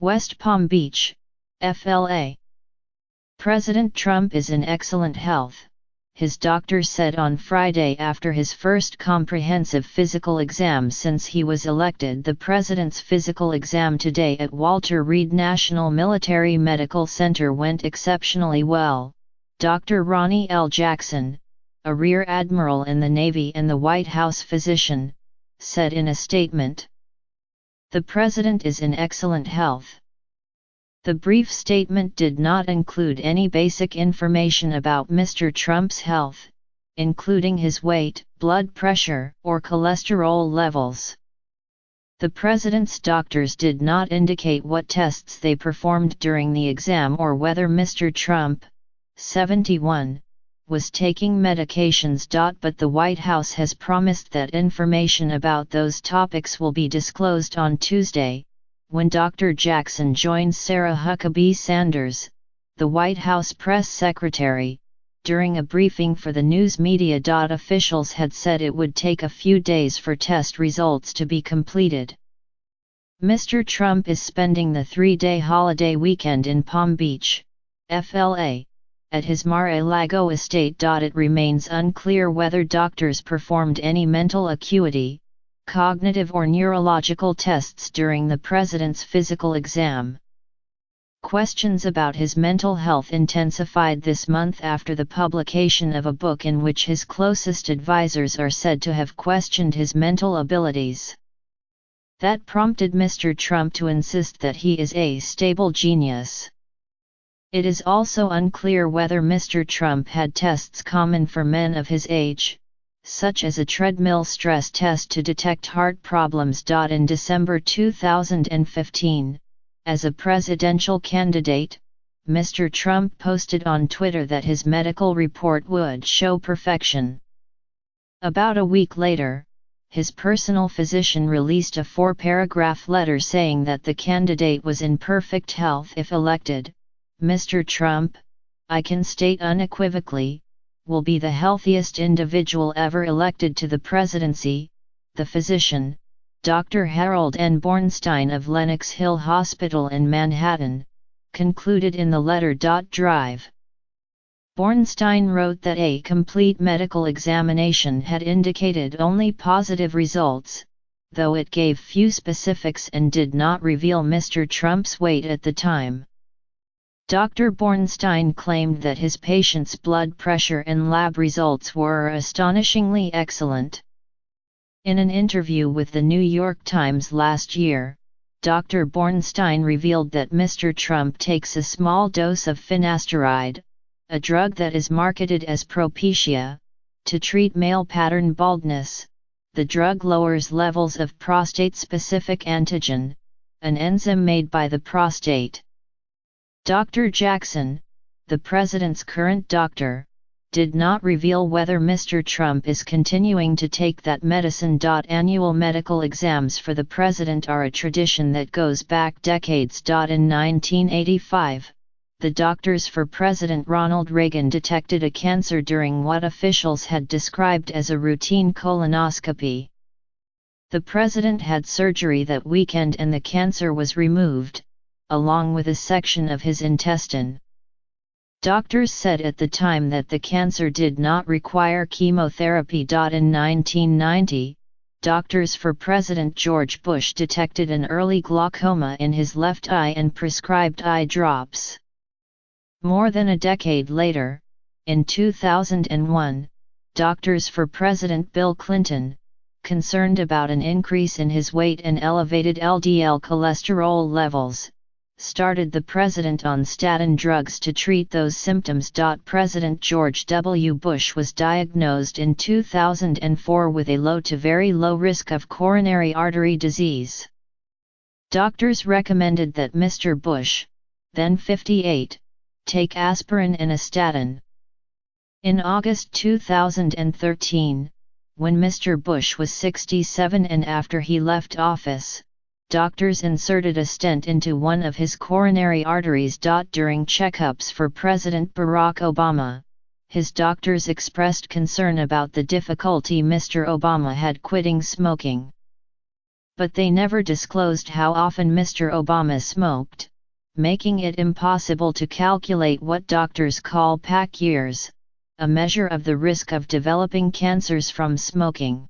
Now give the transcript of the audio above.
West Palm Beach, FLA. President Trump is in excellent health, his doctor said on Friday after his first comprehensive physical exam since he was elected. The president's physical exam today at Walter Reed National Military Medical Center went exceptionally well, Dr. Ronnie L. Jackson, a Rear Admiral in the Navy and the White House physician, said in a statement. The president is in excellent health. The brief statement did not include any basic information about Mr. Trump's health, including his weight, blood pressure, or cholesterol levels. The president's doctors did not indicate what tests they performed during the exam or whether Mr. Trump, 71, was taking medications. But the White House has promised that information about those topics will be disclosed on Tuesday, when Dr. Jackson joins Sarah Huckabee Sanders, the White House press secretary, during a briefing for the news media. Officials had said it would take a few days for test results to be completed. Mr. Trump is spending the 3-day holiday weekend in Palm Beach, FLA, at his Mar-a-Lago estate. It remains unclear whether doctors performed any mental acuity, cognitive or neurological tests during the president's physical exam. Questions about his mental health intensified this month after the publication of a book in which his closest advisors are said to have questioned his mental abilities. That prompted Mr. Trump to insist that he is a stable genius. It is also unclear whether Mr. Trump had tests common for men of his age, such as a treadmill stress test to detect heart problems. In December 2015, as a presidential candidate, Mr. Trump posted on Twitter that his medical report would show perfection. About a week later, his personal physician released a 4-paragraph letter saying that the candidate was in perfect health if elected. Mr. Trump, I can state unequivocally, will be the healthiest individual ever elected to the presidency, the physician, Dr. Harold N. Bornstein of Lenox Hill Hospital in Manhattan, concluded in the letter. Drive. Bornstein wrote that a complete medical examination had indicated only positive results, though it gave few specifics and did not reveal Mr. Trump's weight at the time. Dr. Bornstein claimed that his patient's blood pressure and lab results were astonishingly excellent. In an interview with the New York Times last year, Dr. Bornstein revealed that Mr. Trump takes a small dose of finasteride, a drug that is marketed as Propecia, to treat male pattern baldness. The drug lowers levels of prostate-specific antigen, an enzyme made by the prostate. Dr. Jackson, the president's current doctor, did not reveal whether Mr. Trump is continuing to take that medicine. Annual medical exams for the president are a tradition that goes back decades. In 1985, the doctors for President Ronald Reagan detected a cancer during what officials had described as a routine colonoscopy. The president had surgery that weekend and the cancer was removed, along with a section of his intestine. Doctors said at the time that the cancer did not require chemotherapy. In 1990, doctors for President George Bush detected an early glaucoma in his left eye and prescribed eye drops. More than a decade later, in 2001, doctors for President Bill Clinton, concerned about an increase in his weight and elevated LDL cholesterol levels, started the president on statin drugs to treat those symptoms. President George W. Bush was diagnosed in 2004 with a low to very low risk of coronary artery disease. Doctors recommended that Mr. Bush, then 58, take aspirin and a statin. In August 2013, when Mr. Bush was 67 and after he left office, doctors inserted a stent into one of his coronary arteries. During checkups for President Barack Obama, his doctors expressed concern about the difficulty Mr. Obama had quitting smoking. but they never disclosed how often Mr. Obama smoked, making it impossible to calculate what doctors call pack years, a measure of the risk of developing cancers from smoking.